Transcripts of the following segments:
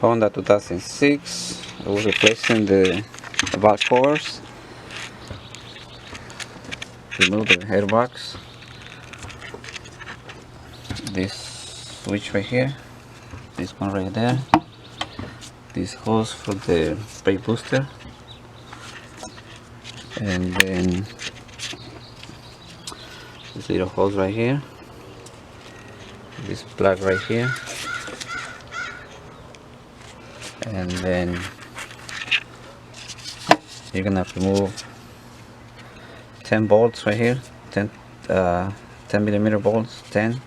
Honda 2006. We're replacing the valve covers. Remove the airbox. This switch right here. This one right there. This hose for the brake booster. And then this little hose right here. This plug right here. And then you're gonna remove 10 bolts right here, 10 millimeter bolts, 10,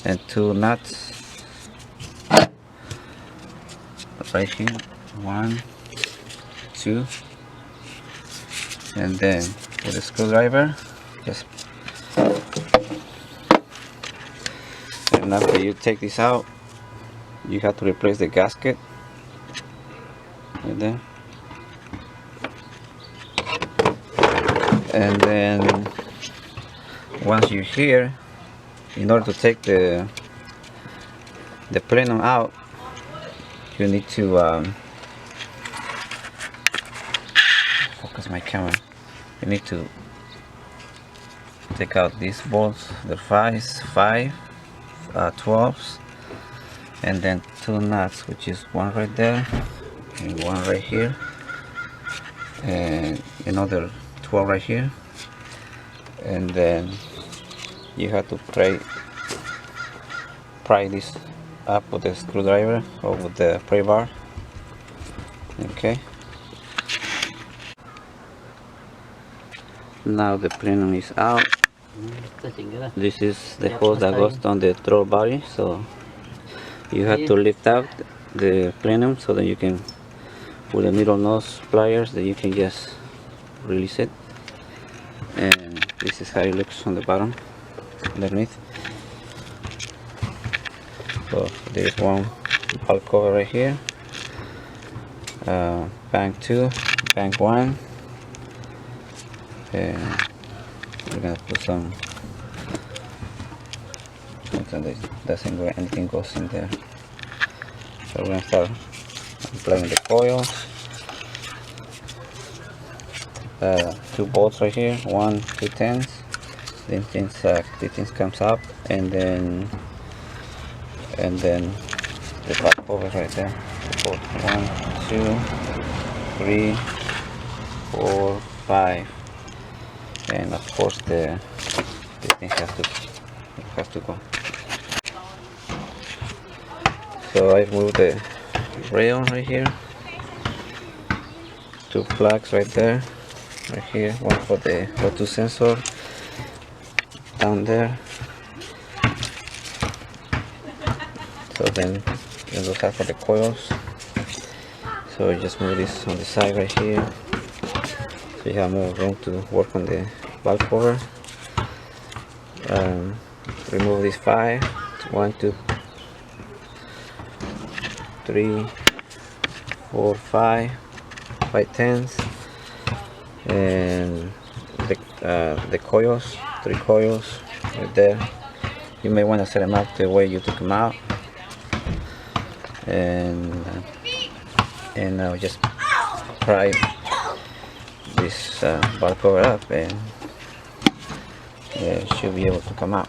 and 2 nuts right here, 1, 2, and then with a screwdriver, just, and after you take this out, you have to replace the gasket right there. And then once you're here, in order to take the plenum out, you need to focus my camera. You need to take out these bolts, the 5, 12s, and then 2 nuts, which is one right there and one right here, and another 12 right here. And then you have to pry this up with the screwdriver or with the pry bar. Okay, now the plenum is out. This is the hose that goes on the throttle body, so you have to lift out the plenum so that you can, with the middle nose pliers, that you can just release it. And this is how it looks on the bottom, underneath. So there's one valve cover right here, bank 2, bank 1, and we're gonna put something that doesn't go, anything goes in there. So we're gonna start applying the coils. 2 bolts right here, 1, 2 10s. Then the things comes up, and then the valve cover right there. 1, 2, 3, 4, 5, and of course the thing has to go. So I moved the rail right here. 2 plugs right there. Right here, one for the O2 sensor down there. So then those are for the coils. So you just move this on the side right here, so you have more room to work on the valve cover. Remove these 5, 1, 2, 3, 4, 5 10s. And the coils, 3 coils right there. You may want to set them up the way you took them out, and just pry this valve cover up, and it should be able to come out.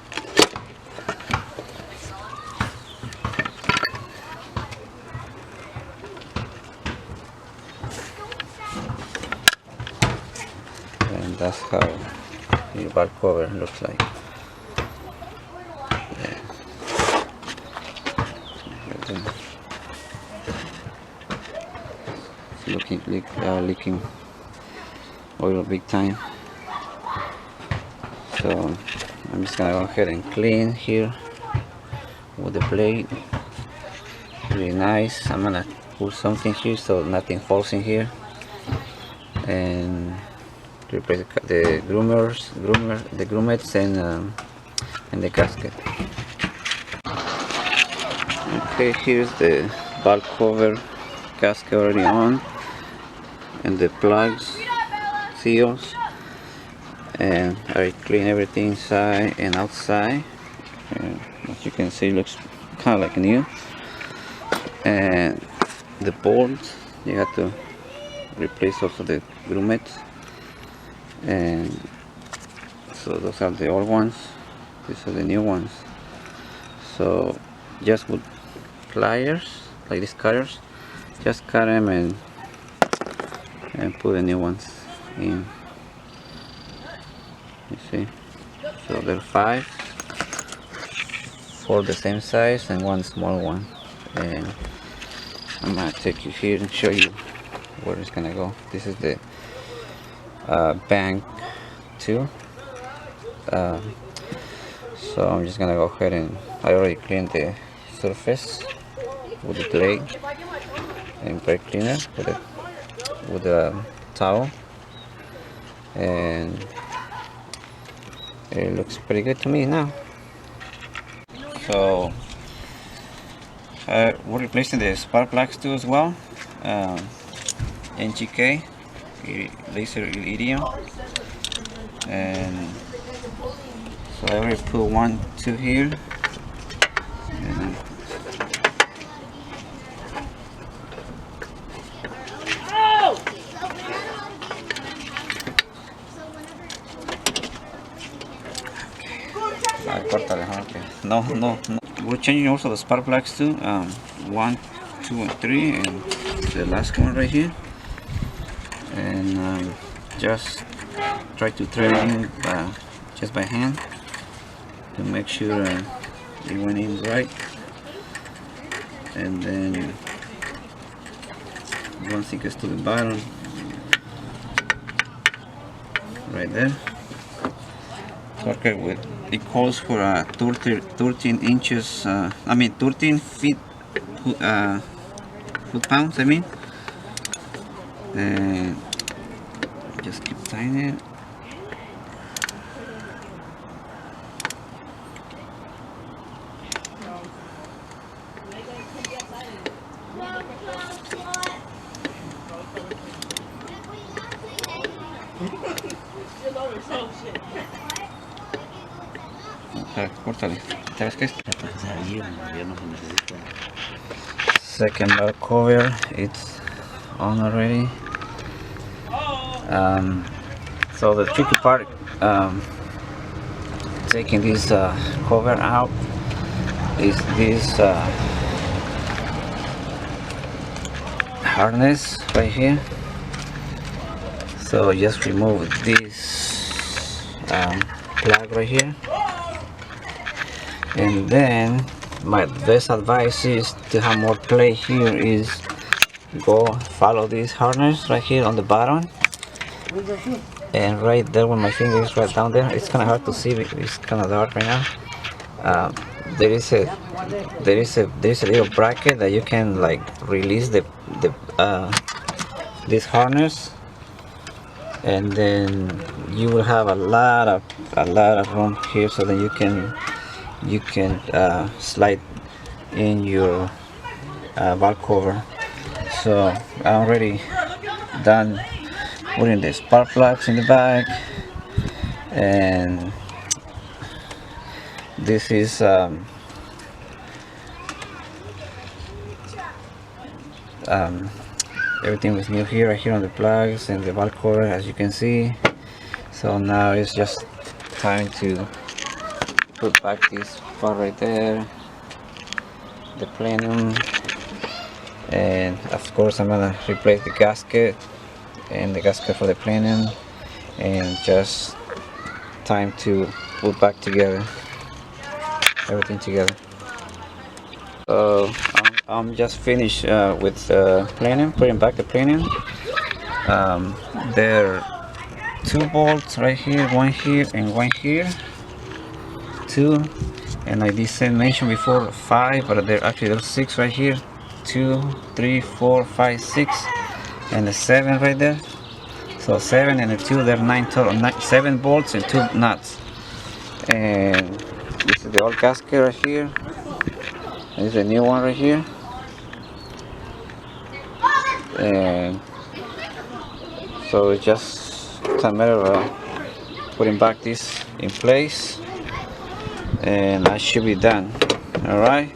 And that's how your valve cover looks like. Yeah. It's leaking oil big time. So I'm just gonna go ahead and clean here with the blade. Really nice. I'm gonna put something here so nothing falls in here, and replace the grommets and the gasket. Okay, here's the valve cover gasket already on, and the plugs, seals, and I clean everything inside and outside. And as you can see, it looks kind of like new. And the bolts. You have to replace also the grommets, and so those are the old ones, these are the new ones. So just with pliers, like these cutters, just cut them and put the new ones in. You see, so there are 5, 4 the same size and 1 small one, and I'm gonna take you here and show you where it's gonna go. This is the bank 2. So I'm just gonna go ahead and I already cleaned the surface with the blade and brake cleaner with a towel, and it looks pretty good to me now. So we're replacing the spark plugs too as well. NGK laser iridium, and so I already put 1, 2 here, and no. We're changing also the spark plugs too. 1, 2, and 3, and the last one right here. And just try to thread in just by hand to make sure it went in right. And then once it gets to the bottom, right there. Okay, with it calls for 13 inches. 13 feet foot-pounds. And just keep tying it. Córtale. ¿Sabes qué es? Second bar cover, it's on already. So the tricky part, taking this cover out, is this harness right here. So just remove this plug right here, and then my best advice is to have more play here is go follow this harness right here on the bottom, and right there when my finger is right down there, it's kind of hard to see, it's kind of dark right now. There is a little bracket that you can like release this harness, and then you will have a lot of room here, so that you can slide in your valve cover. So I'm already done putting the spark plugs in the back, and this is everything was new here, right here on the plugs and the valve cover, as you can see. So now it's just time to put back this part right there, the plenum, and of course I'm gonna replace the gasket and the gasket for the plenum, and just time to put back together everything together. So I'm just finished with plenum, putting back the plenum. There are 2 bolts right here, 1 here and 1 here, 2, and I did mention before 5, but there's 6 right here, 2, 3, 4, 5, 6, and the 7 right there. So 7 and the 2, there are 9 total, 7 bolts and 2 nuts. And this is the old gasket right here, and this is a new one right here. And so it's just a matter of putting back this in place, and I should be done. All right.